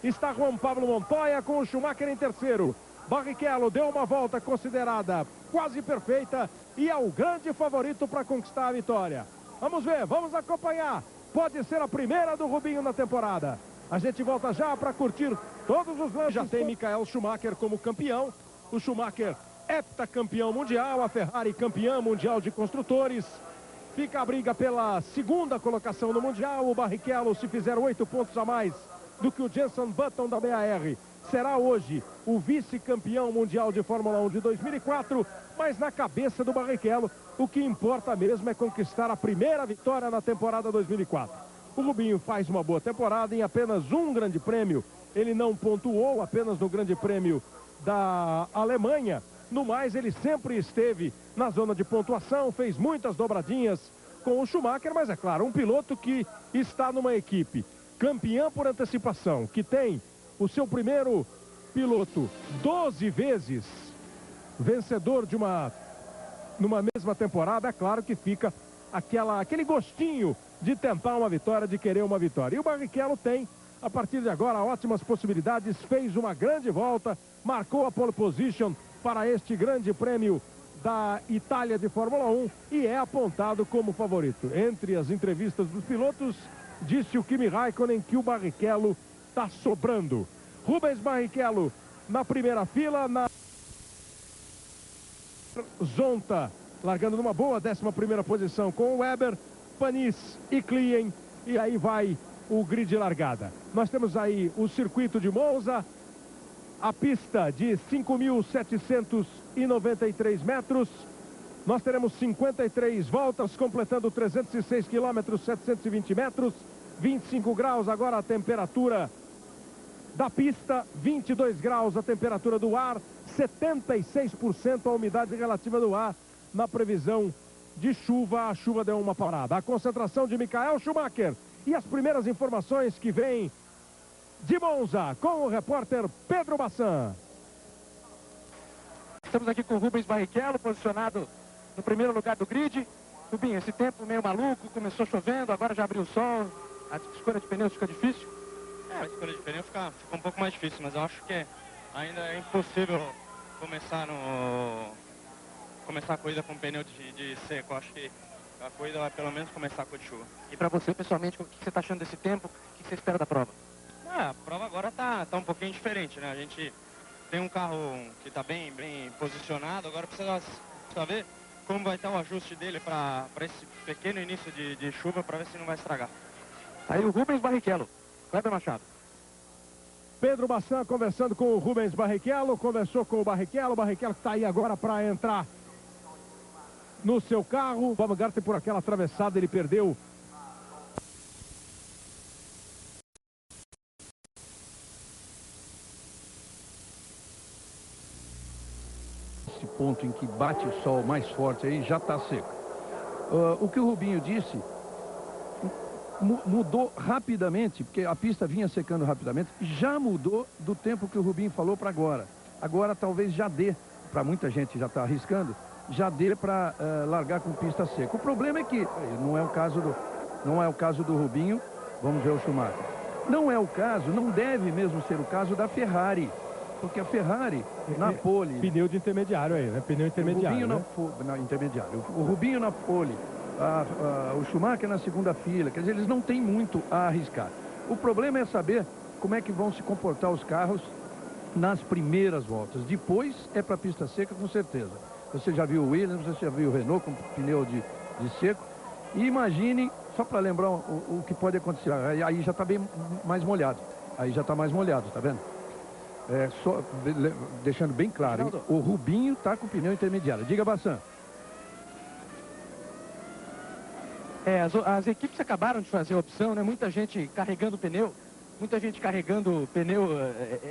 Está Juan Pablo Montoya com o Schumacher em terceiro. Barrichello deu uma volta considerada quase perfeita e é o grande favorito para conquistar a vitória. Vamos ver, vamos acompanhar. Pode ser a primeira do Rubinho na temporada. A gente volta já para curtir todos os lances. Já tem Michael Schumacher como campeão. O Schumacher heptacampeão mundial, a Ferrari campeã mundial de construtores. Fica a briga pela segunda colocação no mundial. O Barrichello, se fizer 8 pontos a mais do que o Jenson Button da BAR, será hoje o vice-campeão mundial de Fórmula 1 de 2004, mas na cabeça do Barrichello, o que importa mesmo é conquistar a primeira vitória na temporada 2004. O Rubinho faz uma boa temporada em apenas um grande prêmio. Ele não pontuou apenas no grande prêmio da Alemanha. No mais, ele sempre esteve na zona de pontuação, fez muitas dobradinhas com o Schumacher, mas é claro, um piloto que está numa equipe campeã por antecipação, que tem o seu primeiro piloto 12 vezes vencedor de numa mesma temporada, é claro que fica aquele gostinho de tentar uma vitória, de querer uma vitória. E o Barrichello tem, a partir de agora, ótimas possibilidades, fez uma grande volta, marcou a pole position para este grande prêmio da Itália de Fórmula 1 e é apontado como favorito. Entre as entrevistas dos pilotos, disse o Kimi Raikkonen que o Barrichello está sobrando. Rubens Barrichello na primeira fila, na Zonta, largando numa boa 11ª posição com o Weber, Panis e Klien, e aí vai o grid de largada. Nós temos aí o circuito de Monza, a pista de 5.793 metros. Nós teremos 53 voltas, completando 306 quilômetros, 720 metros, 25 graus agora a temperatura da pista, 22 graus a temperatura do ar, 76% a umidade relativa do ar. Na previsão de chuva, a chuva deu uma parada. A concentração de Michael Schumacher e as primeiras informações que vêm de Monza com o repórter Pedro Bassan. Estamos aqui com o Rubens Barrichello, posicionado no primeiro lugar do grid. Rubinho, esse tempo meio maluco, começou chovendo, agora já abriu o sol, a escolha de pneus fica difícil? A escolha de pneu fica um pouco mais difícil, mas eu acho que ainda é impossível começar a corrida com pneu de seco. Eu acho que a corrida vai pelo menos começar com a de chuva. E para você, pessoalmente, o que você está achando desse tempo? O que você espera da prova? A prova agora tá um pouquinho diferente, né? A gente tem um carro que está bem posicionado, agora precisa saber como vai estar o ajuste dele para esse pequeno início de chuva, para ver se não vai estragar. Aí o Rubens Barrichello, Kleber Machado. Pedro Bassan conversando com o Rubens Barrichello, conversou com o Barrichello que está aí agora para entrar no seu carro. O Baumgarten, por aquela atravessada, ele perdeu esse ponto em que bate o sol mais forte aí já está seco. O que o Rubinho disse mudou rapidamente, porque a pista vinha secando rapidamente, já mudou do tempo que o Rubinho falou para agora. Agora talvez já dê, para muita gente já está arriscando, já dê para largar com pista seca. O problema é que não é o caso do Rubinho. Vamos ver o Schumacher. Não é o caso, não deve mesmo ser o caso da Ferrari, porque a Ferrari na pole, pneu de intermediário aí, né? Pneu intermediário, intermediário. O Rubinho na pole, o Schumacher na segunda fila, quer dizer, eles não têm muito a arriscar. O problema é saber como é que vão se comportar os carros nas primeiras voltas. Depois é para pista seca, com certeza. Você já viu o Williams, você já viu o Renault com pneu de seco. E imagine, só para lembrar o que pode acontecer, aí já está bem mais molhado. Aí já está mais molhado, tá vendo? Só deixando bem claro, hein? O Rubinho está com pneu intermediário. Diga, Bassan. As equipes acabaram de fazer a opção, né? Muita gente carregando pneu,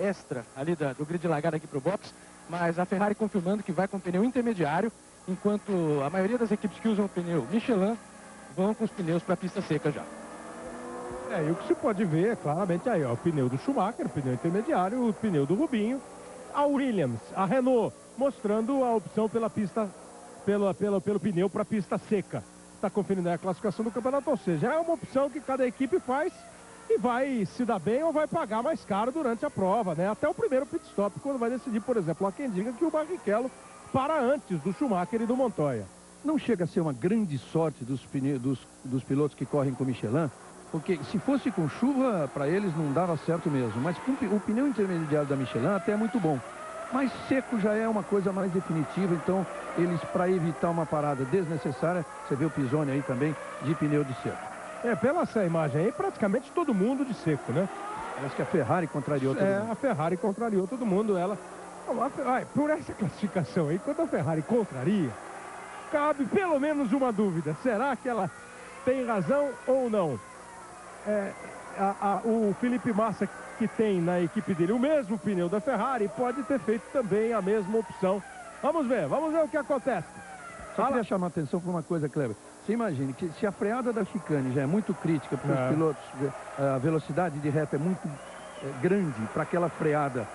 extra ali do grid de largada aqui para o box, mas a Ferrari confirmando que vai com pneu intermediário, enquanto a maioria das equipes que usam o pneu Michelin vão com os pneus para a pista seca já. E o que se pode ver, claramente aí, ó, o pneu do Schumacher, o pneu intermediário, o pneu do Rubinho, a Williams, a Renault, mostrando a opção pela pista, pelo pneu para a pista seca. Está conferindo aí a classificação do campeonato, ou seja, é uma opção que cada equipe faz e vai se dar bem ou vai pagar mais caro durante a prova, né? Até o primeiro pit stop, quando vai decidir, por exemplo, há quem diga que o Barrichello para antes do Schumacher e do Montoya. Não chega a ser uma grande sorte dos pilotos que correm com Michelin, porque se fosse com chuva, para eles não dava certo mesmo. Mas com o pneu intermediário da Michelin até é muito bom. Mas seco já é uma coisa mais definitiva, então eles, para evitar uma parada desnecessária, você vê o Pisoni aí também, de pneu de seco. Pela essa imagem aí, praticamente todo mundo de seco, né? Parece que a Ferrari contrariou todo mundo. A Ferrari contrariou todo mundo, ela... Por essa classificação aí, quando a Ferrari contraria, cabe pelo menos uma dúvida. Será que ela tem razão ou não? O Felipe Massa, que tem na equipe dele o mesmo pneu da Ferrari, pode ter feito também a mesma opção. Vamos ver o que acontece. Só queria chamar a atenção para uma coisa, Kleber. Você imagine que se a freada da chicane já é muito crítica para os pilotos, a velocidade de reta é muito grande para aquela freada,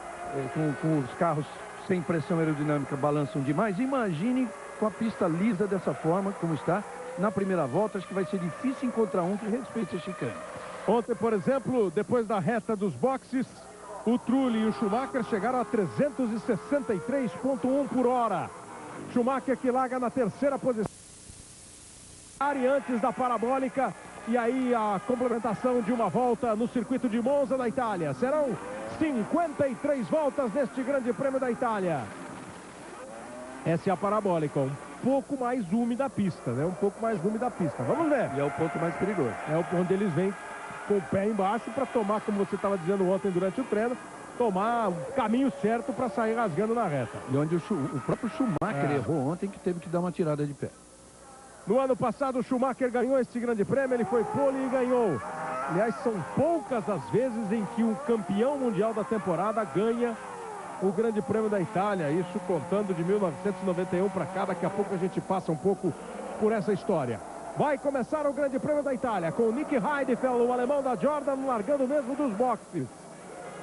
com os carros sem pressão aerodinâmica balançam demais. Imagine com a pista lisa dessa forma, como está, na primeira volta, acho que vai ser difícil encontrar um que respeite a chicane. Ontem, por exemplo, depois da reta dos boxes, o Trulli e o Schumacher chegaram a 363,1 por hora. Schumacher que larga na terceira posição. Antes da parabólica, e aí a complementação de uma volta no circuito de Monza da Itália. Serão 53 voltas neste Grande Prêmio da Itália. Essa é a parabólica, um pouco mais úmida a pista, né? Um pouco mais úmida a pista. Vamos ver. E é o ponto mais perigoso. É o ponto onde eles vêm com o pé embaixo para tomar, como você estava dizendo ontem durante o treino, tomar o caminho certo para sair rasgando na reta. E onde o próprio Schumacher errou ontem, que teve que dar uma tirada de pé. No ano passado, o Schumacher ganhou este Grande Prêmio, ele foi pole e ganhou. Aliás, são poucas as vezes em que um campeão mundial da temporada ganha o Grande Prêmio da Itália. Isso contando de 1991 para cá. Daqui a pouco a gente passa um pouco por essa história. Vai começar o Grande Prêmio da Itália com o Nick Heidfeld, o alemão da Jordan, largando mesmo dos boxes.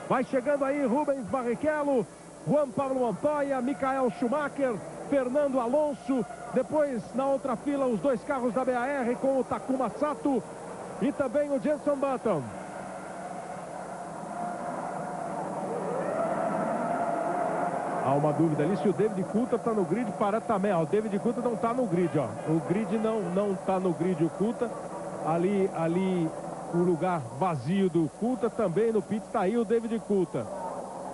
Vai chegando aí Rubens Barrichello, Juan Pablo Montoya, Michael Schumacher, Fernando Alonso. Depois, na outra fila, os dois carros da BAR com o Takuma Sato e também o Jenson Button. Há uma dúvida ali se o David Coulthard está no grid para também. O David Coulthard não está no grid, ó. O grid não está no grid, o Coulthard. Ali o lugar vazio do Coulthard, também no pit está aí o David Coulthard.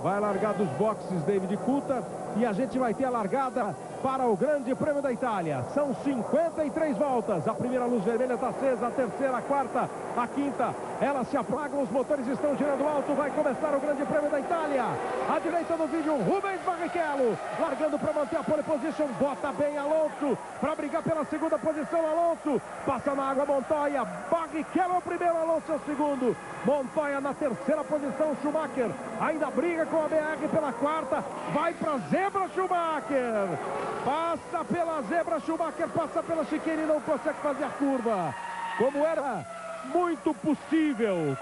Vai largar dos boxes David Coulthard e a gente vai ter a largada para o Grande Prêmio da Itália. São 53 voltas. A primeira luz vermelha está acesa, a terceira, a quarta, a quinta. Elas se apagam, os motores estão girando alto. Vai começar o Grande Prêmio da Itália. À direita do vídeo, Rubens Barrichello, largando para manter a pole position. Bota bem Alonso para brigar pela segunda posição. Alonso passa na água, Montoya. Barrichello é o primeiro, Alonso é o segundo. Montoya na terceira posição. Schumacher ainda briga com a BR pela quarta. Vai para zebra, Schumacher. Passa pela zebra, Schumacher passa pela chicane e não consegue fazer a curva. Como era muito possível.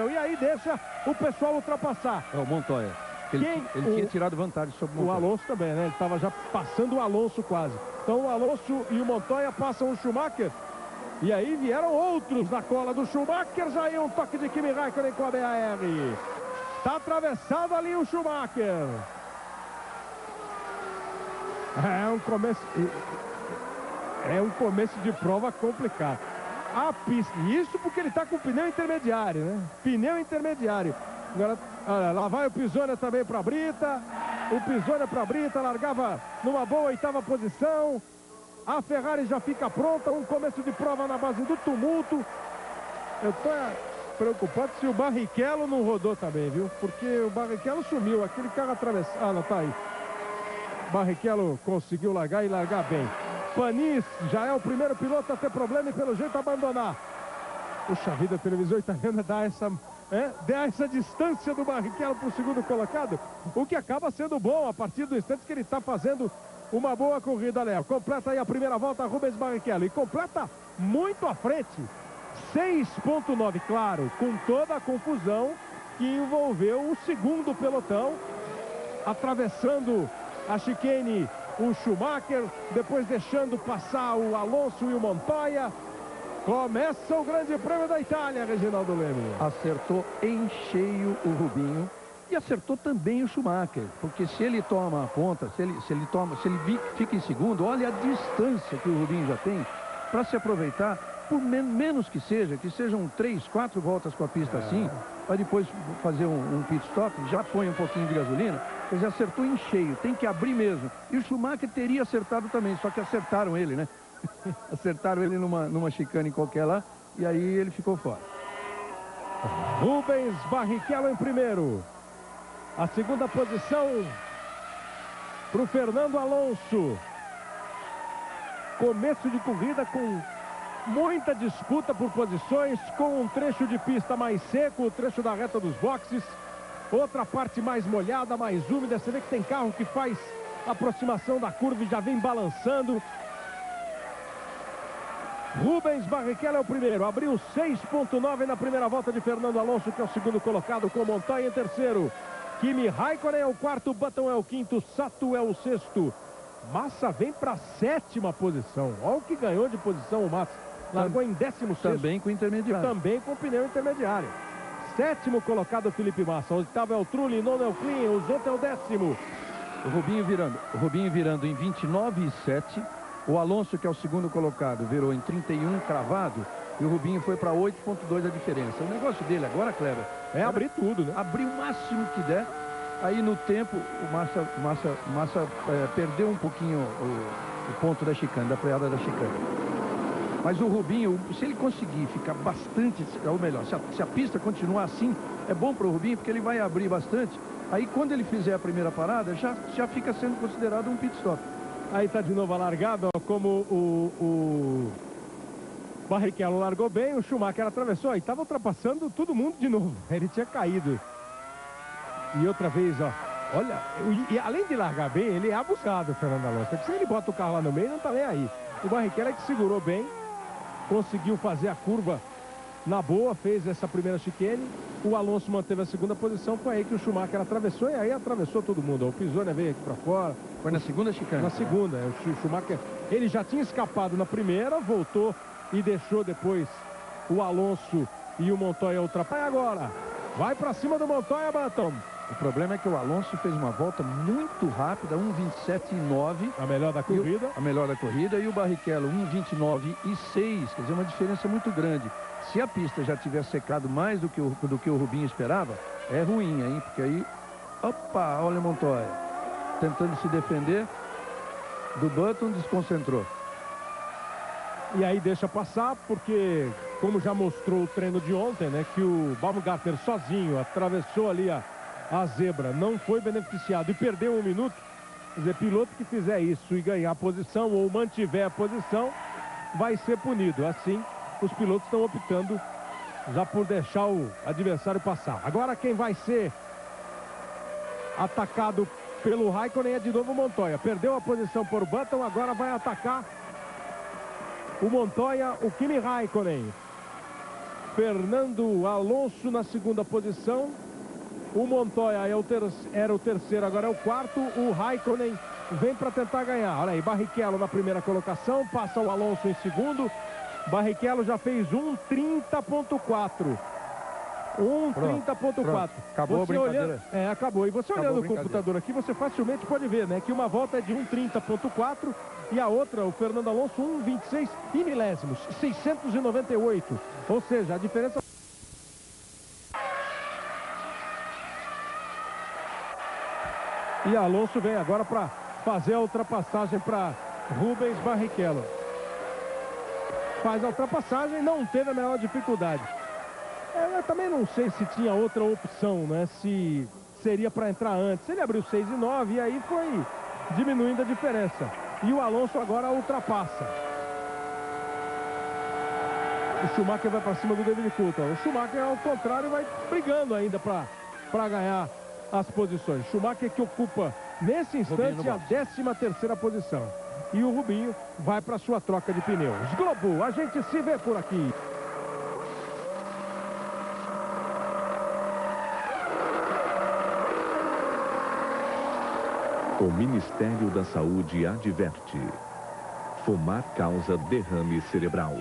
E aí deixa o pessoal ultrapassar. É o Montoya. Ele tinha tirado vantagem sobre o Montoya. O Alonso também, né? Ele estava já passando o Alonso quase. Então o Alonso e o Montoya passam o Schumacher. E aí vieram outros na cola do Schumacher. Já aí um toque de Kimi Raikkonen com a BAR. Está atravessado ali o Schumacher. É um começo de prova complicado. A pista, isso porque ele está com pneu intermediário, né? Pneu intermediário. Agora, olha, lá vai o Pisoni também para a Brita. O Pisoni para a Brita, largava numa boa oitava posição. A Ferrari já fica pronta, um começo de prova na base do tumulto. Eu tô preocupado se o Barrichello não rodou também, viu? Porque o Barrichello sumiu, aquele carro atravessado. Ah, não, tá aí. Barrichello conseguiu largar e largar bem. Panis já é o primeiro piloto a ter problema e pelo jeito abandonar. Puxa vida, a televisão italiana dá essa distância do Barrichello para o segundo colocado, o que acaba sendo bom a partir do instante que ele está fazendo uma boa corrida, Léo. Completa aí a primeira volta Rubens Barrichello e completa muito à frente. 6.9, claro, com toda a confusão que envolveu o segundo pelotão, atravessando a chicane o Schumacher, depois deixando passar o Alonso e o Montoya. Começa o Grande Prêmio da Itália, Reginaldo Leme. Acertou em cheio o Rubinho e acertou também o Schumacher, porque se ele toma a ponta, se ele fica em segundo, olha a distância que o Rubinho já tem para se aproveitar, por menos que sejam 3, 4 voltas com a pista assim, para depois fazer um pit stop, já põe um pouquinho de gasolina. Quer dizer, acertou em cheio, tem que abrir mesmo. E o Schumacher teria acertado também, só que acertaram ele, né? Acertaram ele numa chicane qualquer lá, e aí ele ficou fora. Rubens Barrichello em primeiro. A segunda posição para o Fernando Alonso. Começo de corrida com muita disputa por posições, com um trecho de pista mais seco, o trecho da reta dos boxes. Outra parte mais molhada, mais úmida. Você vê que tem carro que faz aproximação da curva e já vem balançando. Rubens Barrichello é o primeiro. Abriu 6,9 na primeira volta de Fernando Alonso, que é o segundo colocado, com Montoya em terceiro. Kimi Raikkonen é o quarto, Button é o quinto, Sato é o sexto. Massa vem para a sétima posição. Olha o que ganhou de posição o Massa. Largou em 16º. Também com intermediário. Também com pneu intermediário. Sétimo colocado Felipe Massa. O oitavo é o Trulli, nono é o Klein, o Zonta é o décimo. O Rubinho virando em 29,7. O Alonso, que é o segundo colocado, virou em 31 cravado. E o Rubinho foi para 8,2 a diferença. O negócio dele agora, Cleber, é abrir tudo, né? Abrir o máximo que der. Aí no tempo, o Massa perdeu um pouquinho o ponto da chicane, da freada da chicane. Mas o Rubinho, se ele conseguir ficar bastante, ou melhor, se a pista continuar assim, é bom para o Rubinho, porque ele vai abrir bastante. Aí quando ele fizer a primeira parada, já fica sendo considerado um pit stop. Aí tá de novo a largada, ó, como o Barrichello largou bem, o Schumacher atravessou e estava ultrapassando todo mundo de novo. Ele tinha caído. E outra vez, ó, olha, e além de largar bem, ele é abusado, o Fernando Alonso. Porque se ele bota o carro lá no meio, não tá nem aí. O Barrichello é que segurou bem, conseguiu fazer a curva na boa, fez essa primeira chicane. O Alonso manteve a segunda posição, foi aí que o Schumacher atravessou e aí atravessou todo mundo. Ó, o Pisoni veio aqui para fora. Foi na segunda chicane? Na segunda, o Schumacher, ele já tinha escapado na primeira, voltou e deixou depois o Alonso e o Montoya ultrapassar. Agora, vai para cima do Montoya, Button. O problema é que o Alonso fez uma volta muito rápida, 1,27,9. A melhor da corrida. A melhor da corrida. E o Barrichello, 1,29,6. Quer dizer, uma diferença muito grande. Se a pista já tiver secado mais do que o Rubinho esperava, é ruim, hein? Porque aí, opa, olha o Montoya. Tentando se defender do Button, desconcentrou. E aí deixa passar, porque, como já mostrou o treino de ontem, né? Que o Baumgartner sozinho atravessou ali a zebra, não foi beneficiado e perdeu 1 minuto. Quer dizer, piloto que fizer isso e ganhar a posição ou mantiver a posição, vai ser punido. Assim, os pilotos estão optando já por deixar o adversário passar. Agora quem vai ser atacado pelo Raikkonen é de novo o Montoya. Perdeu a posição por Button, agora vai atacar o Montoya, o Kimi Raikkonen. Fernando Alonso na segunda posição. O Montoya era o terceiro, agora é o quarto. O Raikkonen vem para tentar ganhar. Olha aí, Barrichello na primeira colocação, passa o Alonso em segundo. Barrichello já fez 1:30.4. 1:30.4. Acabou a brincadeira. Acabou. E você olhando o computador aqui, você facilmente pode ver, né? Que uma volta é de 1:30.4 e a outra, o Fernando Alonso, 1:26 e milésimos, 698. Ou seja, a diferença... E Alonso vem agora para fazer a ultrapassagem para Rubens Barrichello. Faz a ultrapassagem, não teve a menor dificuldade. Eu também não sei se tinha outra opção, né? Se seria para entrar antes. Ele abriu 6,9 e aí foi diminuindo a diferença. E o Alonso agora ultrapassa. O Schumacher vai para cima do David Coulthard. O Schumacher, ao contrário, vai brigando ainda para ganhar as posições. Schumacher que ocupa, nesse instante, a 13ª posição. E o Rubinho vai para sua troca de pneus. Globo, a gente se vê por aqui. O Ministério da Saúde adverte: fumar causa derrame cerebral.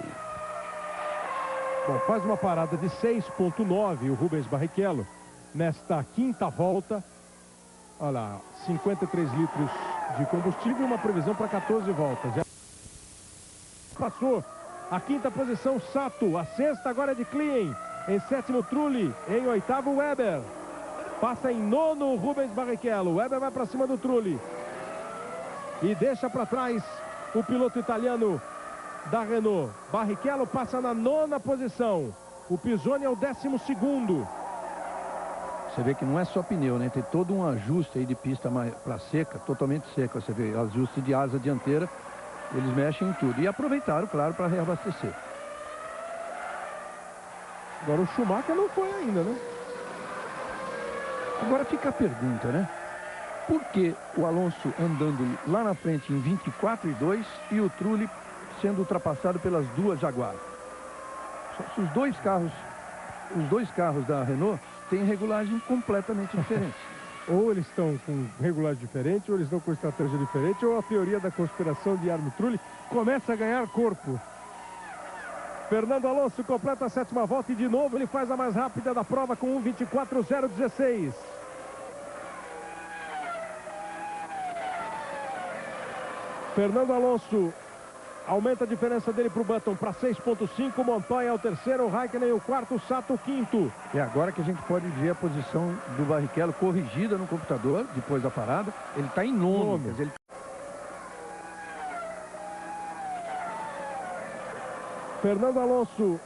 Bom, faz uma parada de 6,9 o Rubens Barrichello nesta quinta volta. Olha lá, 53 litros de combustível e uma previsão para 14 voltas. Já passou a quinta posição Sato, a sexta agora é de Klein, em sétimo Trulli, em oitavo Weber. Passa em nono Rubens Barrichello, Weber vai para cima do Trulli e deixa para trás o piloto italiano da Renault. Barrichello passa na nona posição, o Pisoni é o 12º. Você vê que não é só pneu, né? Tem todo um ajuste aí de pista para seca, totalmente seca. Você vê ajuste de asa dianteira, eles mexem em tudo. E aproveitaram, claro, para reabastecer. Agora o Schumacher não foi ainda, né? Agora fica a pergunta, né? Por que o Alonso andando lá na frente em 24,2 e o Trulli sendo ultrapassado pelas duas Jaguar? Os dois carros da Renault têm regulagem completamente diferente. Ou eles estão com regulagem diferente, ou eles estão com estratégia diferente, ou a teoria da conspiração de Jarno Trulli começa a ganhar corpo. Fernando Alonso completa a sétima volta e de novo ele faz a mais rápida da prova com 1:24.016. Fernando Alonso aumenta a diferença dele para o Button para 6,5. Montoya é o terceiro, Raikkonen o quarto, Sato o quinto. É agora que a gente pode ver a posição do Barrichello corrigida no computador, depois da parada. Ele está em nono. Quer dizer, ele... Fernando Alonso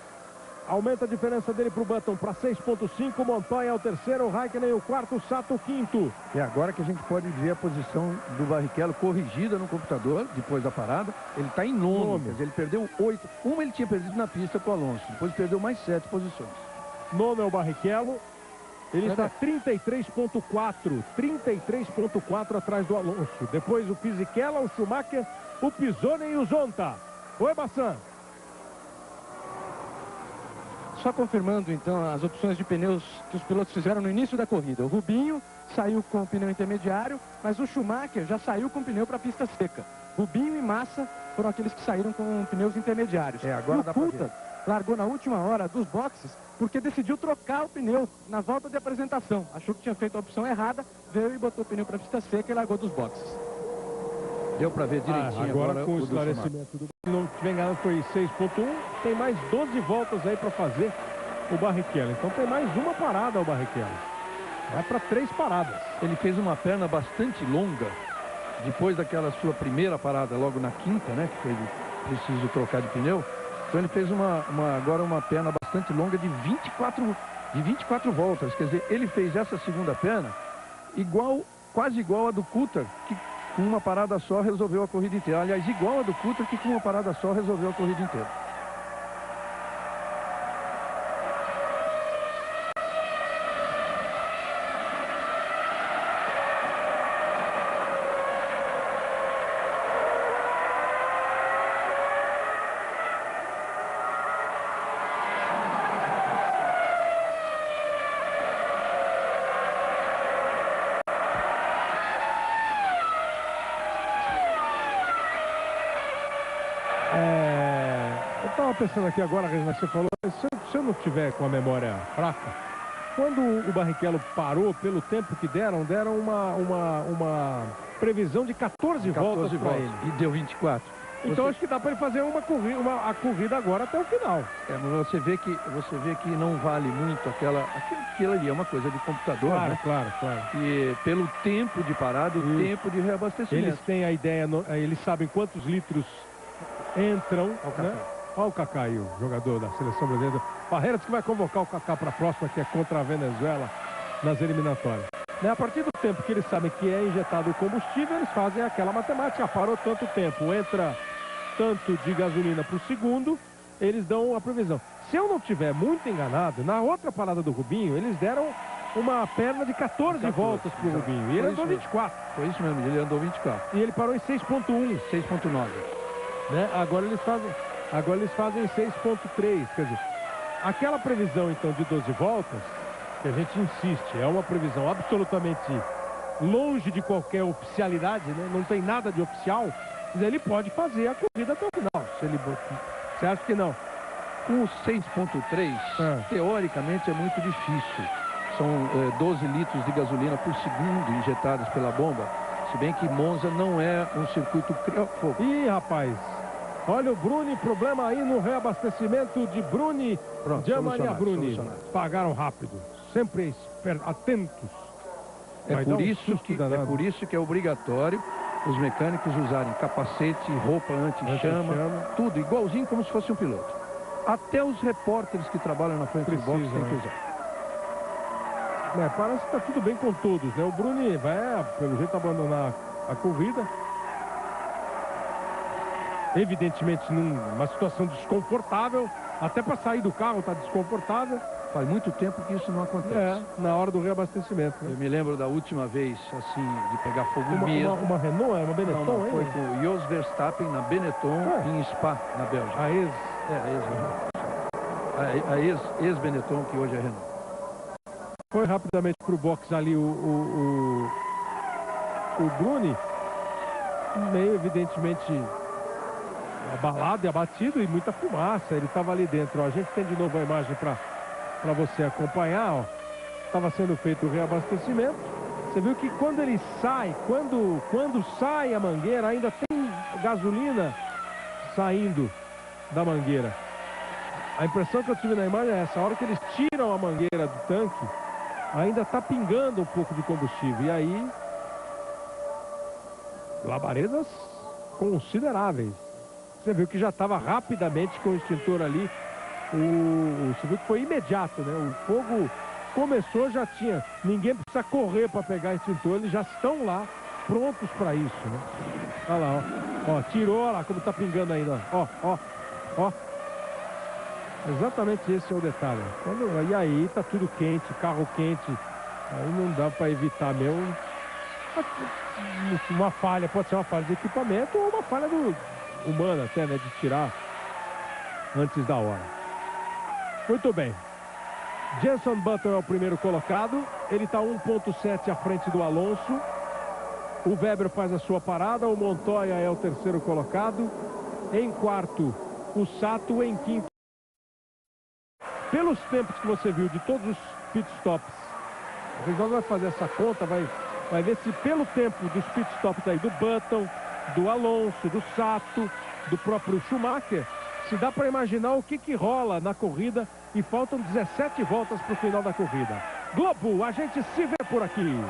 aumenta a diferença dele para o Button para 6,5. Montoya é o terceiro, Raikkonen o quarto, Sato o quinto. É agora que a gente pode ver a posição do Barrichello corrigida no computador, depois da parada. Ele está em nono, quer dizer, ele perdeu 8. Uma ele tinha perdido na pista com o Alonso, depois perdeu mais 7 posições. Nono é o Barrichello. Ele está 33,4 atrás do Alonso. Depois o Fisichella, o Schumacher, o Pisoni e o Zonta. Oi, Bassan. Só confirmando, então, as opções de pneus que os pilotos fizeram no início da corrida. O Rubinho saiu com o pneu intermediário, mas o Schumacher já saiu com o pneu para a pista seca. Rubinho e Massa foram aqueles que saíram com pneus intermediários. Agora e o dá pra ver. Coulthard largou na última hora dos boxes porque decidiu trocar o pneu na volta de apresentação. Achou que tinha feito a opção errada, veio e botou o pneu para a pista seca e largou dos boxes. Deu para ver direitinho agora com o esclarecimento do... Se não tiver enganado, foi 6,1. Tem mais 12 voltas aí para fazer o Barrichello. Então tem mais uma parada o Barrichello. Vai para 3 paradas. Ele fez uma perna bastante longa depois daquela sua primeira parada, logo na quinta, né? Que foi preciso trocar de pneu. Então ele fez agora uma perna bastante longa de 24 voltas. Quer dizer, ele fez essa segunda perna quase igual a do Coulthard, que com uma parada só resolveu a corrida inteira. Aliás, igual a do Coulthard, que com uma parada só resolveu a corrida inteira. Eu estava pensando aqui agora, Regina, você falou, se eu não tiver com a memória fraca, quando o Barrichello parou, pelo tempo que deram uma previsão de 14 voltas para ele. E deu 24. Então acho que dá para ele fazer a corrida agora até o final. Mas você vê que não vale muito aquilo ali é uma coisa de computador, Claro, né? claro. E pelo tempo de parada, o tempo de reabastecimento. Eles têm a ideia, eles sabem quantos litros entram, né? Olha o Kaká aí, o jogador da seleção brasileira. Barreiras que vai convocar o Kaká para a próxima, que é contra a Venezuela nas eliminatórias. A partir do tempo que eles sabem que é injetado o combustível, eles fazem aquela matemática. Parou tanto tempo, entra tanto de gasolina por segundo, eles dão a previsão. Se eu não estiver muito enganado, na outra parada do Rubinho, eles deram uma perna de 14 voltas para o Rubinho. E ele andou 24. Foi isso mesmo, ele andou 24. E ele parou em 6,1. 6,9. Né? Agora eles fazem 6,3. Quer dizer, aquela previsão então de 12 voltas, que a gente insiste, é uma previsão absolutamente longe de qualquer oficialidade, né? Não tem nada de oficial, mas ele pode fazer a corrida até o final. Você acha que não? Com o 6.3, teoricamente é muito difícil. São 12 litros de gasolina por segundo injetados pela bomba. Se bem que Monza não é um circuito criafogo. Ih, rapaz, olha o Bruni, problema aí no reabastecimento de Bruni. Pronto, Gian Maria Bruni. solucionado. Pagaram rápido, sempre atentos. É Vai dar por um isso susto danado. que é obrigatório os mecânicos usarem capacete, roupa anti-chama, tudo igualzinho como se fosse um piloto. Até os repórteres que trabalham na frente do box têm que usar. Parece que está tudo bem com todos, né? O Bruni vai, pelo jeito, abandonar a corrida. Evidentemente, numa situação desconfortável. Até para sair do carro está desconfortável. Faz muito tempo que isso não acontece. Na hora do reabastecimento. Né? Eu me lembro da última vez, assim, de pegar fogo mesmo. Uma Renault, uma Benetton? Não, foi com o Jos Verstappen na Benetton, em Spa, na Bélgica. A ex-Benetton, que hoje é Renault. Foi rapidamente para o box ali o Bruni, meio evidentemente abalado e abatido, e muita fumaça. Ele estava ali dentro. Ó. A gente tem de novo a imagem para você acompanhar. Estava sendo feito o reabastecimento. Você viu que quando ele sai, quando sai a mangueira, ainda tem gasolina saindo da mangueira. A impressão que eu tive na imagem é essa: a hora que eles tiram a mangueira do tanque, ainda está pingando um pouco de combustível. E aí, labaredas consideráveis. Você viu que já estava rapidamente com o extintor ali. Você viu que foi imediato, né? O fogo começou, já tinha. Ninguém precisa correr para pegar extintor, eles já estão lá, prontos para isso, né? Olha lá, ó. Tirou, olha lá como está pingando ainda. Ó. Exatamente esse é o detalhe. E aí tá tudo quente, carro quente. Aí não dá para evitar mesmo. Uma falha, pode ser uma falha de equipamento ou uma falha humana até, né? De tirar antes da hora. Muito bem. Jenson Button é o primeiro colocado. Ele está 1.7 à frente do Alonso. O Weber faz a sua parada. O Montoya é o terceiro colocado. Em quarto, o Sato. Em quinto, pelos tempos que você viu de todos os pitstops, o Reginaldo vai fazer essa conta, vai ver se pelo tempo dos pitstops aí do Button, do Alonso, do Sato, do próprio Schumacher, se dá para imaginar o que rola na corrida. E faltam 17 voltas para o final da corrida. Globo, a gente se vê por aqui.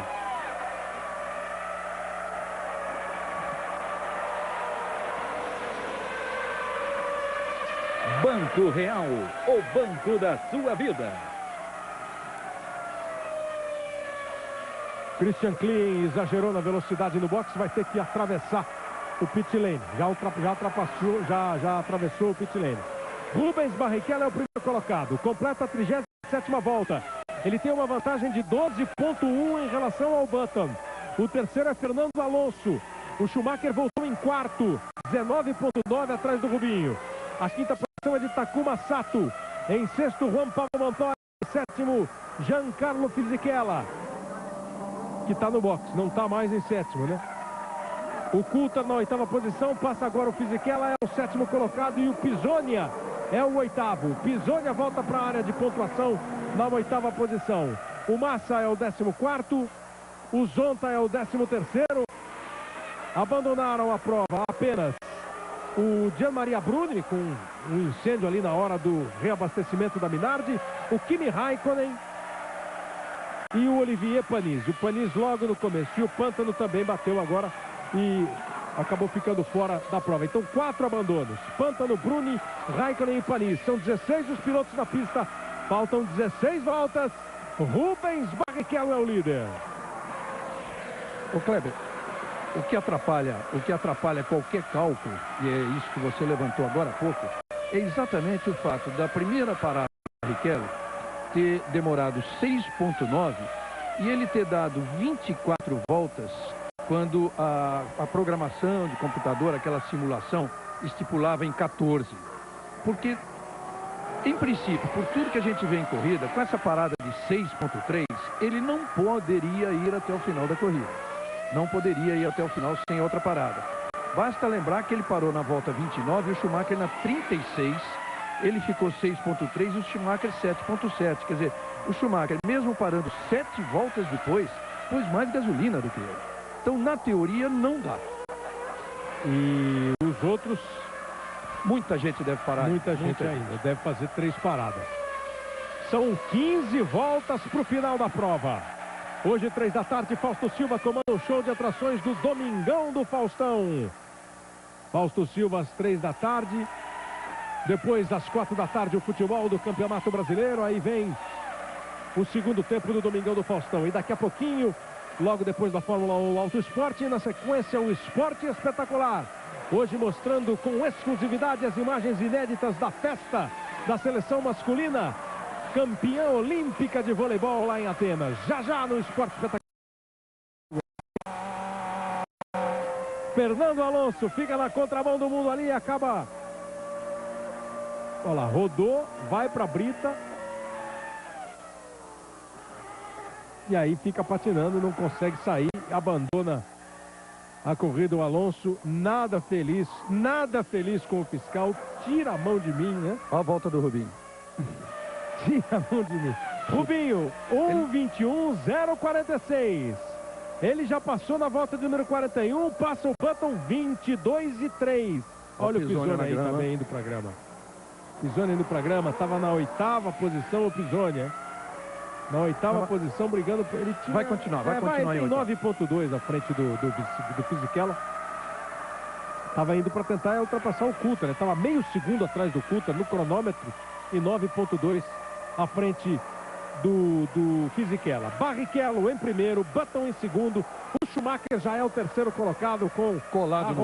Banco Real, o banco da sua vida. Christian Klein exagerou na velocidade no box, vai ter que atravessar o pit lane. Já atravessou o pit lane. Rubens Barrichello é o primeiro colocado, completa a 37ª volta. Ele tem uma vantagem de 12.1 em relação ao Button. O terceiro é Fernando Alonso. O Schumacher voltou em quarto, 19.9 atrás do Rubinho. A quinta posição é de Takuma Sato. Em sexto, Juan Pablo Montoya. Em sétimo, Giancarlo Fisichella, que está no box, não está mais em sétimo, né? O Coulthard na oitava posição, passa agora o Fisichella, é o sétimo colocado, e o Pisonia é o oitavo. Pisonia volta para a área de pontuação na oitava posição. O Massa é o 14º, o Zonta é o 13º. Abandonaram a prova apenas o Gian Maria Bruni, com um incêndio ali na hora do reabastecimento da Minardi, o Kimi Raikkonen e o Olivier Panis. O Panis logo no começo, e o Pântano também bateu agora e acabou ficando fora da prova. Então 4 abandonos: Pântano, Bruni, Raikkonen e Panis. São 16 os pilotos na pista, faltam 16 voltas. Rubens Barrichello é o líder. Ô Kleber, o que atrapalha qualquer cálculo, e é isso que você levantou agora há pouco, é exatamente o fato da primeira parada do Barrichello ter demorado 6.9 e ele ter dado 24 voltas quando a programação de computador, aquela simulação, estipulava em 14. Porque, em princípio, por tudo que a gente vê em corrida, com essa parada de 6.3, ele não poderia ir até o final da corrida. Não poderia ir até o final sem outra parada. Basta lembrar que ele parou na volta 29 e o Schumacher na 36, ele ficou 6,3 e o Schumacher 7,7. Quer dizer, o Schumacher, mesmo parando 7 voltas depois, pôs mais gasolina do que ele. Então, na teoria, não dá. E os outros, muita gente deve parar. Muita gente ainda deve fazer 3 paradas. São 15 voltas para o final da prova. Hoje, 3 da tarde, Fausto Silva comanda o show de atrações do Domingão do Faustão. Fausto Silva às 3 da tarde. Depois, às 4 da tarde, o futebol do Campeonato Brasileiro. Aí vem o segundo tempo do Domingão do Faustão. E daqui a pouquinho, logo depois da Fórmula 1, o Auto Esporte. E na sequência, o Esporte Espetacular. Hoje mostrando com exclusividade as imagens inéditas da festa da seleção masculina. Campeã olímpica de voleibol lá em Atenas. Já já no Esporte Espetacular. Fernando Alonso fica na contramão do mundo ali e acaba... Olha lá, rodou, vai para a brita. E aí fica patinando, não consegue sair, abandona a corrida. O Alonso nada feliz com o fiscal. Tira a mão de mim, né? Olha a volta do Rubinho. Tira a mão de mim. Rubinho, 1:21.046. Ele já passou na volta de número 41, passa o Button 22:03. Olha o Pisoni aí também indo para a grama. Pisoni indo para a grama, estava na 8ª posição o Pisoni, hein? Na 8ª posição, brigando. Ele tinha... Vai continuar em 9,2 à frente do Fisichella. Estava indo para tentar ultrapassar o Coulter, né? Estava meio segundo atrás do Coulter no cronômetro e 9,2 à frente do Fisichella. Barrichello em primeiro, Button em segundo. O Schumacher já é o terceiro colocado com colado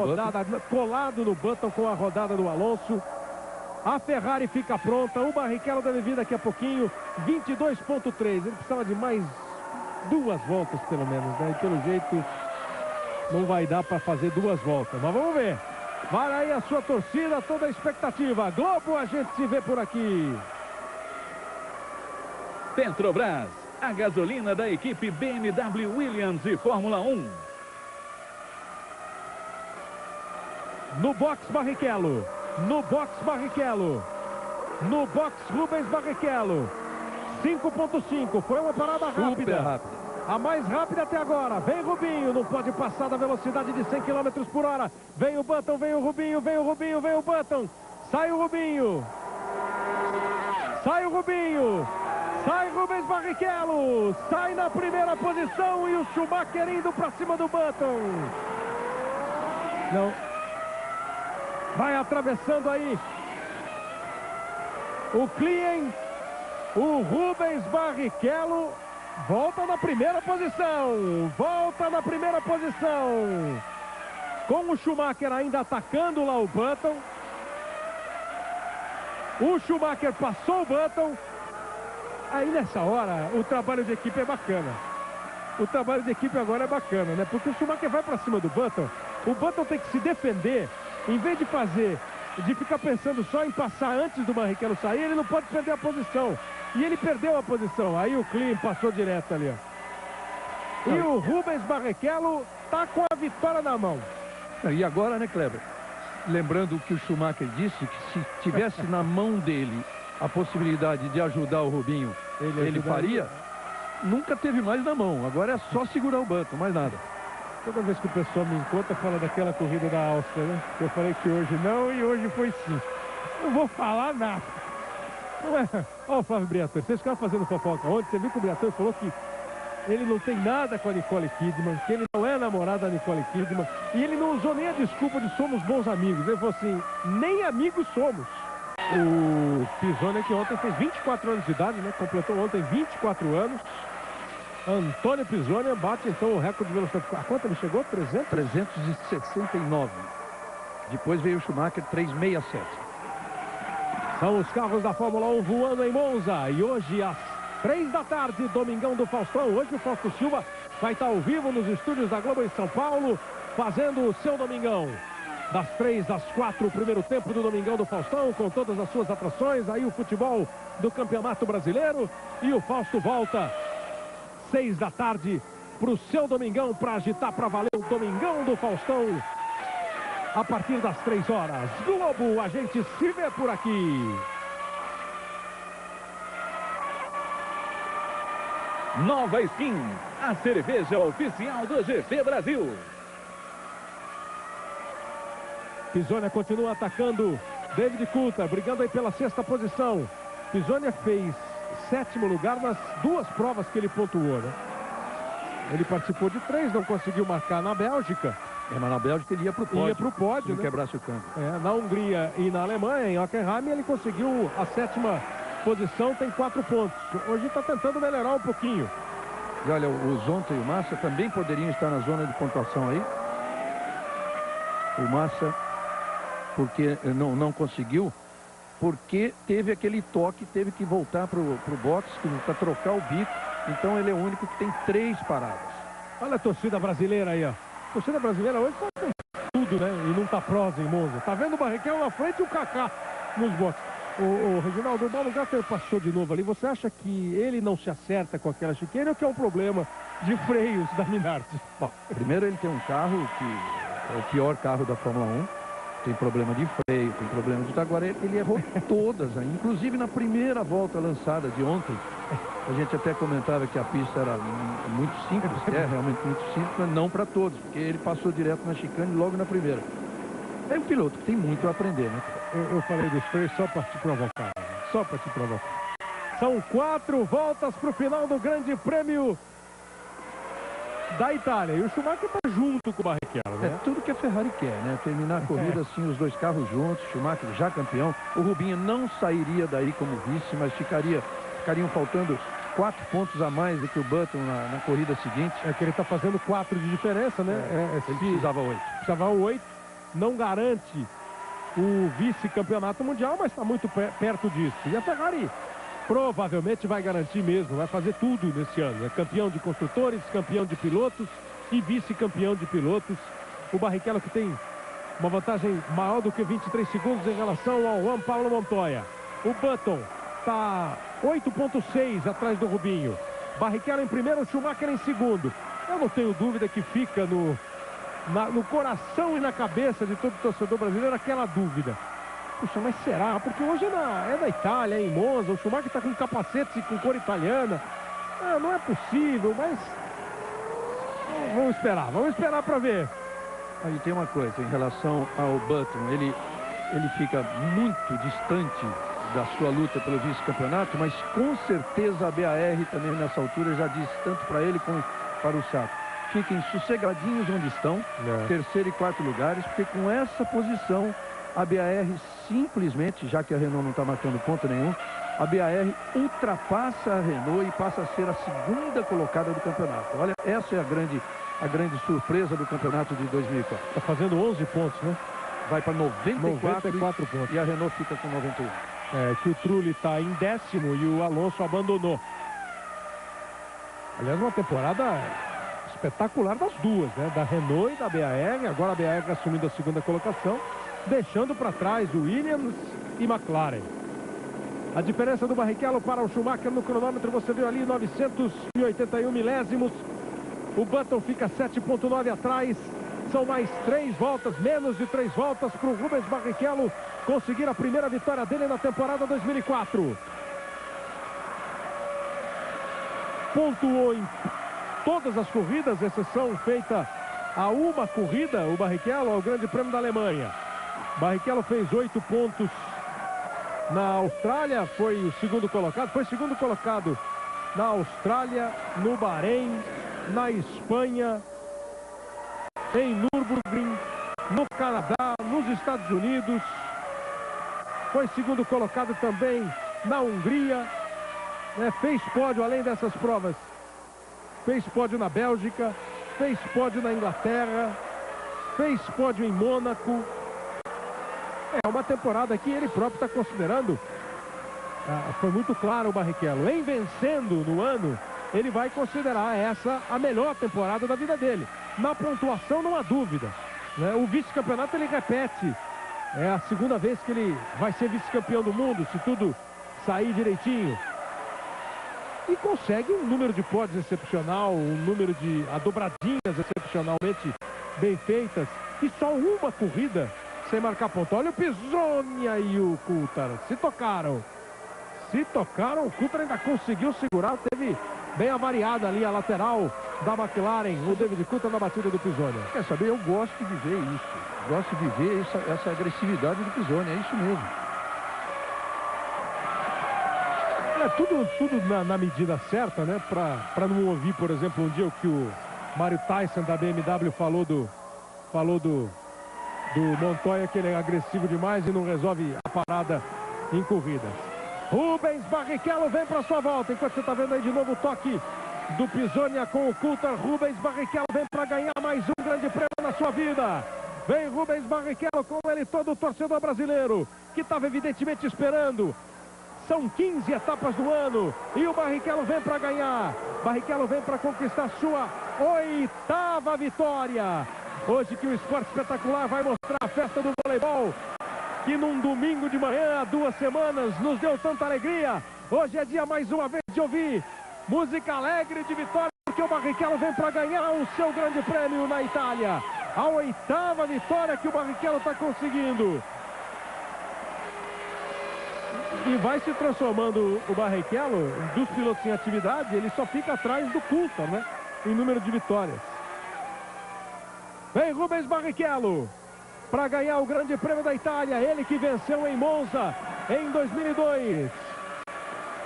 no Button com a rodada do Alonso. A Ferrari fica pronta, o Barrichello deve vir daqui a pouquinho, 22,3. Ele precisava de mais 2 voltas pelo menos, né? E pelo jeito não vai dar para fazer 2 voltas, mas vamos ver. Vai aí a sua torcida, toda a expectativa. Globo, a gente se vê por aqui. Petrobras, a gasolina da equipe BMW Williams e Fórmula 1. No box Barrichello. No box Barrichello. No box Rubens Barrichello. 5,5. Foi uma parada rápida. A mais rápida até agora. Vem Rubinho. Não pode passar da velocidade de 100 km por hora. Vem o Button, vem o Rubinho, vem o Rubinho, vem o Button. Sai o Rubinho. Sai o Rubinho. Sai Rubens Barrichello. Sai na primeira posição e o Schumacher indo para cima do Button. Não. Vai atravessando aí o Klien, o Rubens Barrichello volta na primeira posição, com o Schumacher ainda atacando lá o Button. O Schumacher passou o Button. Aí nessa hora o trabalho de equipe é bacana. O trabalho de equipe agora é bacana, né? Porque o Schumacher vai para cima do Button. O Button tem que se defender. Em vez de ficar pensando só em passar antes do Barrichello sair, ele não pode perder a posição. E ele perdeu a posição. Aí o Klien passou direto ali, ó. E o Rubens Barrichello tá com a vitória na mão. E agora, né, Kleber? Lembrando o que o Schumacher disse, que se tivesse na mão dele a possibilidade de ajudar o Rubinho, ele faria. Nunca teve mais na mão. Agora é só segurar o Button, mais nada. Toda vez que o pessoal me encontra, fala daquela corrida da Áustria, né? Eu falei que hoje não e hoje foi sim. Não vou falar nada. Olha o Flávio Briatore, vocês ficaram fazendo fofoca ontem. Você viu que o Briatore falou que ele não tem nada com a Nicole Kidman, que ele não é namorado da Nicole Kidman. E ele não usou nem a desculpa de somos bons amigos. Ele falou assim, nem amigos somos. O Pisoni, que ontem fez 24 anos de idade, né? Completou ontem 24 anos. Antônio Pisoni bate então o recorde de velocidade. A quanto ele chegou? 369. Depois veio o Schumacher, 367. São os carros da Fórmula 1 voando em Monza. E hoje às 3 da tarde, Domingão do Faustão. Hoje o Fausto Silva vai estar ao vivo nos estúdios da Globo em São Paulo, fazendo o seu Domingão. Das 3 às 4, o primeiro tempo do Domingão do Faustão, com todas as suas atrações. Aí o futebol do Campeonato Brasileiro. E o Fausto volta 6 da tarde para o seu Domingão, para agitar para valer o Domingão do Faustão. A partir das 3 horas. Globo, a gente se vê por aqui. Nova Skin, a cerveja oficial do GP Brasil. Pisonia continua atacando. David Coulthard brigando aí pela 6ª posição. Pisonia fez 7º lugar nas 2 provas que ele pontuou, né? Ele participou de 3, não conseguiu marcar na Bélgica. Mas na Bélgica ele ia para o pódio. Ia para o pódio, se não né? quebrasse o câmbio. Na Hungria e na Alemanha, em Hockenheim, ele conseguiu a 7ª posição, tem 4 pontos. Hoje está tentando melhorar um pouquinho. E olha, o Zonta e o Massa também poderiam estar na zona de pontuação aí. O Massa, porque não conseguiu, porque teve aquele toque, teve que voltar para o box, para trocar o bico. Então ele é o único que tem 3 paradas. Olha a torcida brasileira aí, ó. A torcida brasileira hoje tá com tudo, né? E não tá prosa em Monza. Tá vendo o Barrichello na frente e o Kaká nos boxes. O Reginaldo, o Baumgartner passou de novo ali. Você acha que ele não se acerta com aquela chicane ou que é um problema de freios da Minardi? Bom, primeiro ele tem um carro que é o pior carro da Fórmula 1. Tem problema de freio, tem problema de... Agora ele errou todas, hein? Inclusive na primeira volta lançada de ontem. A gente até comentava que a pista era muito simples, realmente muito simples, mas não para todos, porque ele passou direto na chicane logo na primeira. É um piloto que tem muito a aprender, né? Eu falei dos freios só para te provocar, só para te provocar. São 4 voltas para o final do Grande Prêmio da Itália. E o Schumacher está junto com o Barrichello, né? É tudo que a Ferrari quer, né? Terminar a corrida assim, os 2 carros juntos, Schumacher já campeão. O Rubinho não sairia daí como vice, mas ficariam faltando 4 pontos a mais do que o Button na corrida seguinte. É que ele está fazendo 4 de diferença, né? Ele precisava 8. Precisava 8. Não garante o vice-campeonato mundial, mas está muito perto disso. E a Ferrari provavelmente vai garantir mesmo, vai fazer tudo nesse ano. É campeão de construtores, campeão de pilotos e vice-campeão de pilotos. O Barrichello que tem uma vantagem maior do que 23 segundos em relação ao Juan Pablo Montoya. O Button está 8,6 atrás do Rubinho. Barrichello em primeiro, Schumacher em segundo. Eu não tenho dúvida que fica no coração e na cabeça de todo torcedor brasileiro aquela dúvida. Puxa, mas será? Porque hoje é na Itália, é em Monza. O Schumacher está com capacete com cor italiana. Não é possível, mas vamos esperar para ver. Aí tem uma coisa em relação ao Button, ele fica muito distante da sua luta pelo vice-campeonato, mas com certeza a BAR também nessa altura já diz tanto para ele como para o Sato. Fiquem sossegadinhos onde estão, 3º e 4º lugares, porque com essa posição a BAR simplesmente, já que a Renault não está marcando ponto nenhum, a BAR ultrapassa a Renault e passa a ser a 2ª colocada do campeonato. Olha, essa é a grande surpresa do campeonato de 2004. Está fazendo 11 pontos, né? Vai para 94 pontos. E a Renault fica com 91. Que o Trulli está em 10º e o Alonso abandonou. Aliás, uma temporada espetacular das duas, né? Da Renault e da BAR. Agora a BAR assumindo a 2ª colocação, deixando para trás o Williams e McLaren. A diferença do Barrichello para o Schumacher no cronômetro, você viu ali, 981 milésimos. O Button fica 7,9 atrás. São mais 3 voltas, menos de 3 voltas para o Rubens Barrichello conseguir a primeira vitória dele na temporada 2004. Pontuou em todas as corridas, exceção feita a uma corrida, o Barrichello, ao Grande Prêmio da Alemanha. Barrichello fez 8 pontos na Austrália, foi o segundo colocado na Austrália, no Bahrein, na Espanha, em Nürburgring, no Canadá, nos Estados Unidos. Foi segundo colocado também na Hungria, né? Fez pódio além dessas provas. Fez pódio na Bélgica, fez pódio na Inglaterra, fez pódio em Mônaco. É uma temporada que ele próprio está considerando. Foi muito claro o Barrichello. Em vencendo no ano, ele vai considerar essa a melhor temporada da vida dele. Na pontuação não há dúvida, né? O vice-campeonato ele repete. É a 2ª vez que ele vai ser vice-campeão do mundo, se tudo sair direitinho. E consegue um número de pódios excepcional, um número de dobradinhas excepcionalmente bem feitas. E só uma corrida sem marcar ponto. Olha o Pisonia e o Coulthard. Se tocaram, o Coulthard ainda conseguiu segurar. Teve bem avariada ali a lateral da McLaren, o David Coulthard na batida do Pisoni. Quer saber, eu gosto de ver isso. Gosto de ver essa agressividade do Pisoni, é isso mesmo. É tudo na medida certa, né? Para não ouvir, por exemplo, um dia o que o Mário Tyson da BMW falou do Montoya, que ele é agressivo demais e não resolve a parada em corridas. Rubens Barrichello vem para sua volta, enquanto você está vendo aí de novo o toque do Pisoni com o Coulthard. Rubens Barrichello vem para ganhar mais um grande prêmio na sua vida. Vem Rubens Barrichello, com ele todo o torcedor brasileiro, que estava evidentemente esperando. São 15 etapas do ano e o Barrichello vem para ganhar. Barrichello vem para conquistar sua 8ª vitória. Hoje que o Esporte Espetacular vai mostrar a festa do voleibol, que num domingo de manhã, há 2 semanas, nos deu tanta alegria. Hoje é dia mais uma vez de ouvir música alegre de vitória, porque o Barrichello vem para ganhar o seu grande prêmio na Itália. A 8ª vitória que o Barrichello está conseguindo. E vai se transformando o Barrichello, dos pilotos em atividade, ele só fica atrás do Coulthard, né? Em número de vitórias. Vem Rubens Barrichello para ganhar o grande prêmio da Itália. Ele que venceu em Monza em 2002.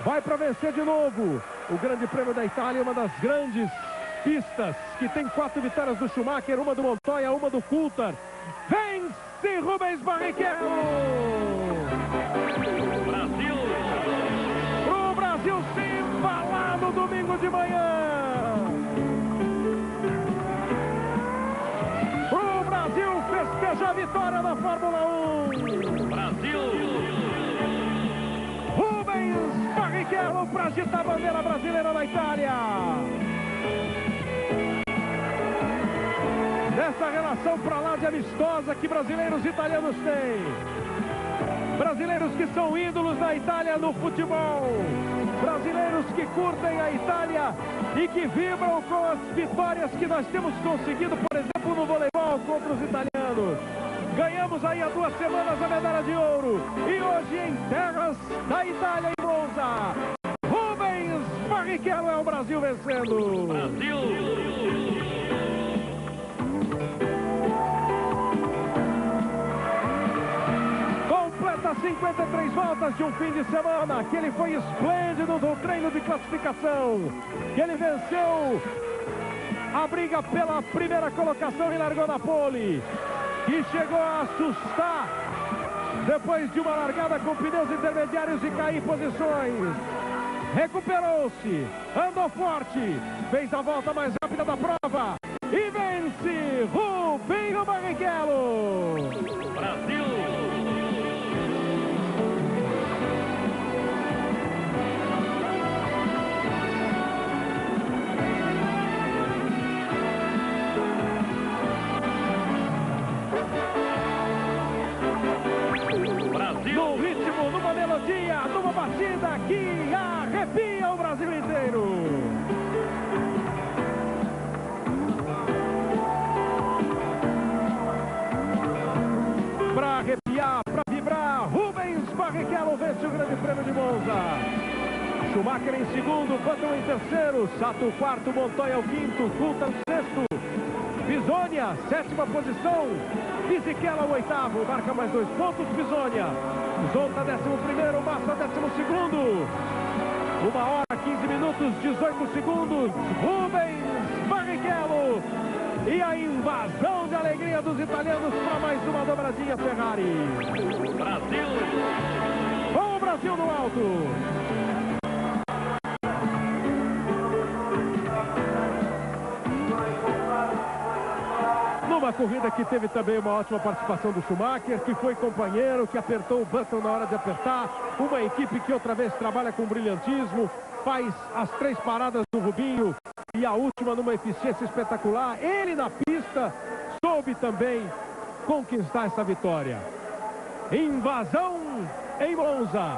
Vai para vencer de novo. O grande prêmio da Itália, uma das grandes pistas, que tem 4 vitórias do Schumacher, uma do Montoya, uma do Coulthard. Vence Rubens Barrichello! Brasil! Pro Brasil se embalar no domingo de manhã! Pro Brasil festejar a vitória da Fórmula 1! Brasil! Rubens Barrichello para agitar a bandeira brasileira na Itália! Nessa relação para lá de amistosa que brasileiros e italianos têm. Brasileiros que são ídolos da Itália no futebol. Brasileiros que curtem a Itália e que vibram com as vitórias que nós temos conseguido, por exemplo, no voleibol contra os italianos. Ganhamos aí há 2 semanas a medalha de ouro. E hoje em terras da Itália, em Monza, Rubens Barrichello é o Brasil vencendo. Brasil! Completa 53 voltas de um fim de semana, que ele foi esplêndido no treino de classificação, que ele venceu a briga pela primeira colocação e largou na pole, que chegou a assustar depois de uma largada com pneus intermediários e cair posições. Recuperou-se, andou forte, fez a volta mais rápida da prova e vence Rubinho Barrichello. Brasil! No ritmo, numa melodia, numa batida que arrepia o Brasil inteiro. Para arrepiar, para vibrar, Rubens Barrichello vence o grande prêmio de Monza. Schumacher em segundo, Button em terceiro, Sato quarto, Montoya o quinto, Coulthard sexto, Pisonia, 7ª posição, Fisichella o 8º, marca mais 2 pontos, Pisonia. Zonta 11º, Massa 12º. 1h, 15 minutos, 18 segundos, Rubens Barrichello. E a invasão de alegria dos italianos para mais uma dobradinha Ferrari. Brasil! Com o Brasil no alto. Numa corrida que teve também uma ótima participação do Schumacher, que foi companheiro, que apertou o button na hora de apertar. Uma equipe que outra vez trabalha com brilhantismo, faz as 3 paradas do Rubinho e a última numa eficiência espetacular. Ele na pista soube também conquistar essa vitória. Invasão em Monza.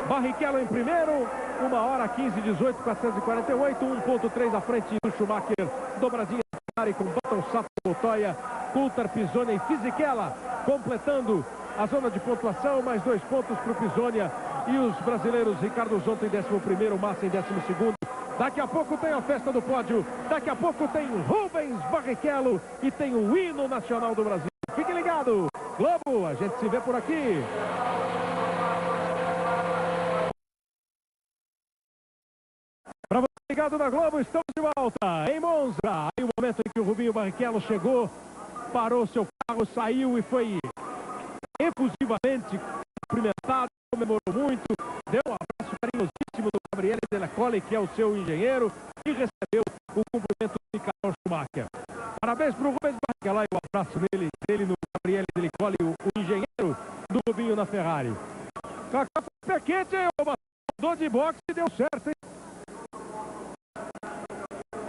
Barrichello em primeiro, 1h, 15, 18, 448, 1.3 à frente do Schumacher, dobradinha com Button, Sato, Montoya, Coulthard, Pisonia e Fisichella, completando a zona de pontuação, mais 2 pontos para o Pisonia. E os brasileiros, Ricardo Zonta em 11º, Massa em 12º, Daqui a pouco tem a festa do pódio. Daqui a pouco tem Rubens Barrichello e tem o hino nacional do Brasil. Fique ligado. Globo, a gente se vê por aqui. Para você ligado na Globo, estamos de volta em Monza. Aí o momento em que o Rubinho Barrichello chegou, parou seu carro, saiu e foi efusivamente cumprimentado, comemorou muito, deu um abraço carinhosíssimo do Gabriele Della Colle, que é o seu engenheiro, e recebeu o cumprimento de Michael Schumacher. Parabéns para o Rubens Barrichello, e o abraço dele no Gabriele Della Colle, o engenheiro do Rubinho na Ferrari. Cacá foi quente, hein? O batedor de boxe deu certo, hein?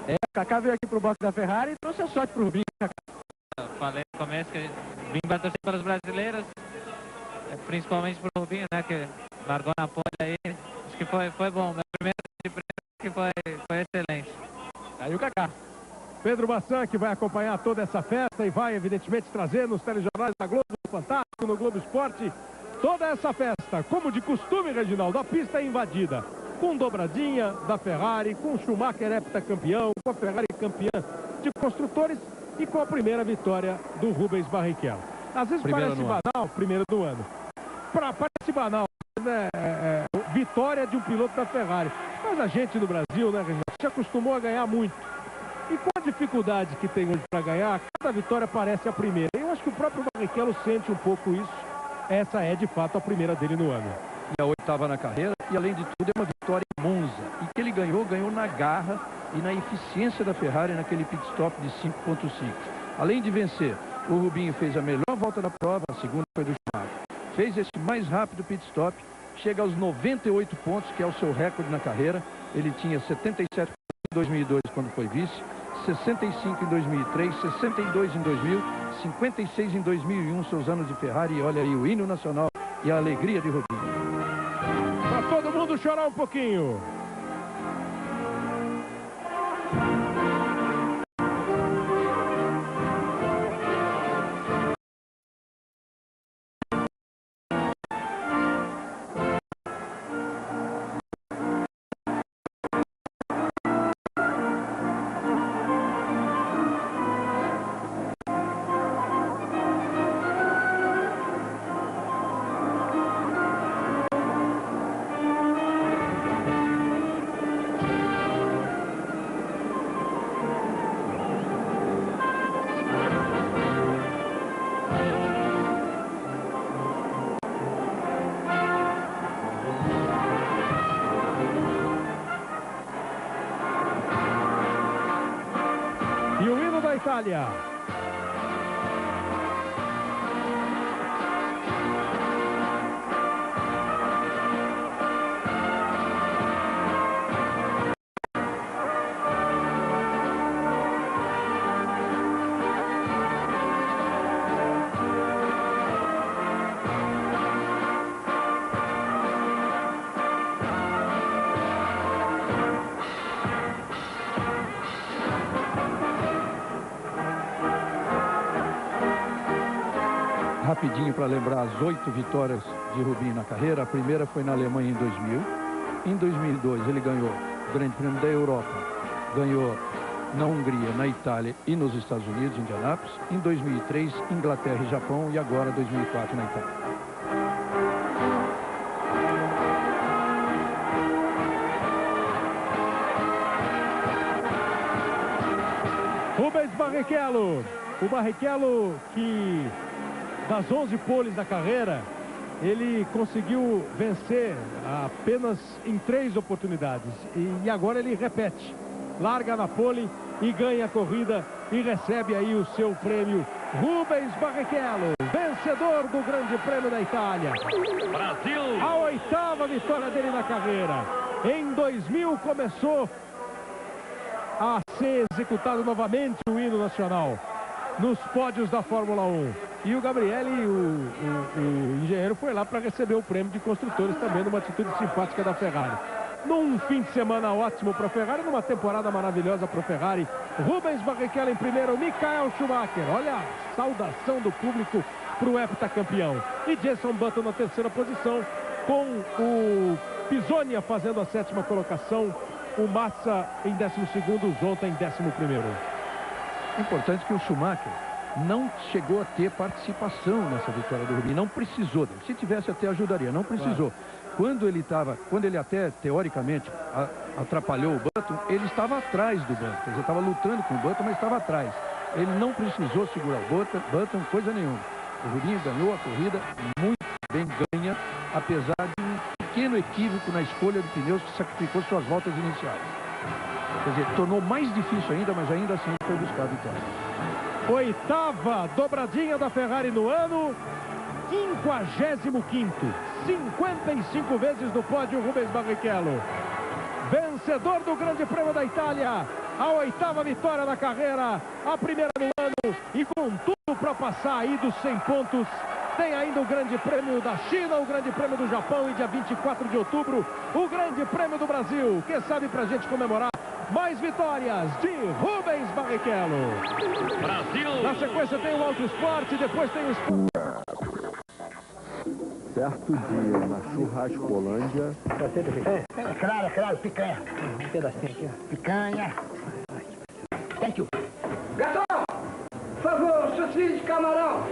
O Cacá veio aqui pro boxe da Ferrari e trouxe a sorte pro Rubinho. Falei no começo que vim para torcer pelos brasileiros, principalmente pro Rubinho, né, que largou na pole aí. Acho que foi bom. Meu primeiro de prêmio que foi excelente. Aí o Cacá. Pedro Bassan, que vai acompanhar toda essa festa e vai, evidentemente, trazer nos telejornais da Globo, no Fantástico, no Globo Esporte, toda essa festa. Como de costume, Reginaldo, a pista é invadida com dobradinha da Ferrari, com Schumacher heptacampeão, com a Ferrari campeã de construtores e com a primeira vitória do Rubens Barrichello. Às vezes parece banal, primeiro do ano. Parece banal, né? Vitória de um piloto da Ferrari. Mas a gente no Brasil, né, Reginaldo, se acostumou a ganhar muito. E com a dificuldade que tem hoje para ganhar, cada vitória parece a primeira. Eu acho que o próprio Barrichello sente um pouco isso. Essa é, de fato, a primeira dele no ano. E a 8ª na carreira, e além de tudo é uma vitória em Monza. E que ele ganhou na garra e na eficiência da Ferrari naquele pit stop de 5.5. Além de vencer, o Rubinho fez a melhor volta da prova, a segunda foi do Schumacher. Fez esse mais rápido pit stop, chega aos 98 pontos, que é o seu recorde na carreira. Ele tinha 77 em 2002, quando foi vice, 65 em 2003, 62 em 2000, 56 em 2001, seus anos de Ferrari. E olha aí o hino nacional e a alegria de Rubinho. Para todo mundo chorar um pouquinho. E o hino da Itália. Rapidinho para lembrar as 8 vitórias de Rubinho na carreira. A primeira foi na Alemanha em 2000. Em 2002 ele ganhou o Grande Prêmio da Europa. Ganhou na Hungria, na Itália e nos Estados Unidos, em Indianápolis. Em 2003, Inglaterra e Japão. E agora 2004 na Itália. Rubens Barrichello. O Barrichello que... Das 11 poles da carreira, ele conseguiu vencer apenas em 3 oportunidades. E agora ele repete. Larga na pole e ganha a corrida e recebe aí o seu prêmio. Rubens Barrichello, vencedor do Grande Prêmio da Itália. Brasil! A 8ª vitória dele na carreira. Em 2000 começou a ser executado novamente o hino nacional nos pódios da Fórmula 1. E o Gabriele, o engenheiro, foi lá para receber o prêmio de construtores também, numa atitude simpática da Ferrari. Num fim de semana ótimo para a Ferrari, numa temporada maravilhosa para a Ferrari. Rubens Barrichello em primeiro, Michael Schumacher. Olha a saudação do público para o heptacampeão. E Jenson Button na terceira posição, com o Pisonia fazendo a 7ª colocação. o Massa em 12º, o Zonta em 11º. É importante que o Schumacher não chegou a ter participação nessa vitória do Rubinho, não precisou dele. Se tivesse, até ajudaria, não precisou. Quando ele até, teoricamente, atrapalhou o Button, ele estava atrás do Button. Quer dizer, estava lutando com o Button, mas estava atrás. Ele não precisou segurar o Button, coisa nenhuma. O Rubinho ganhou a corrida, muito bem ganha, apesar de um pequeno equívoco na escolha de pneus que sacrificou suas voltas iniciais. Quer dizer, tornou mais difícil ainda, mas ainda assim foi buscar a vitória. 8ª dobradinha da Ferrari no ano, 55º, 55 vezes no pódio Rubens Barrichello. Vencedor do Grande Prêmio da Itália, a 8ª vitória da carreira, a primeira no ano, e com tudo para passar aí dos 100 pontos. Tem ainda o Grande Prêmio da China, o Grande Prêmio do Japão e dia 24 de outubro, o Grande Prêmio do Brasil. Quem sabe pra gente comemorar mais vitórias de Rubens Barrichello. Brasil! Na sequência tem o Auto Esporte, depois tem o Esporte. Certo dia, na Churrascolândia. Claro, picanha. Um pedacinho aqui, ó. Picanha. Thank you. Garçom, por favor, sushi de camarão.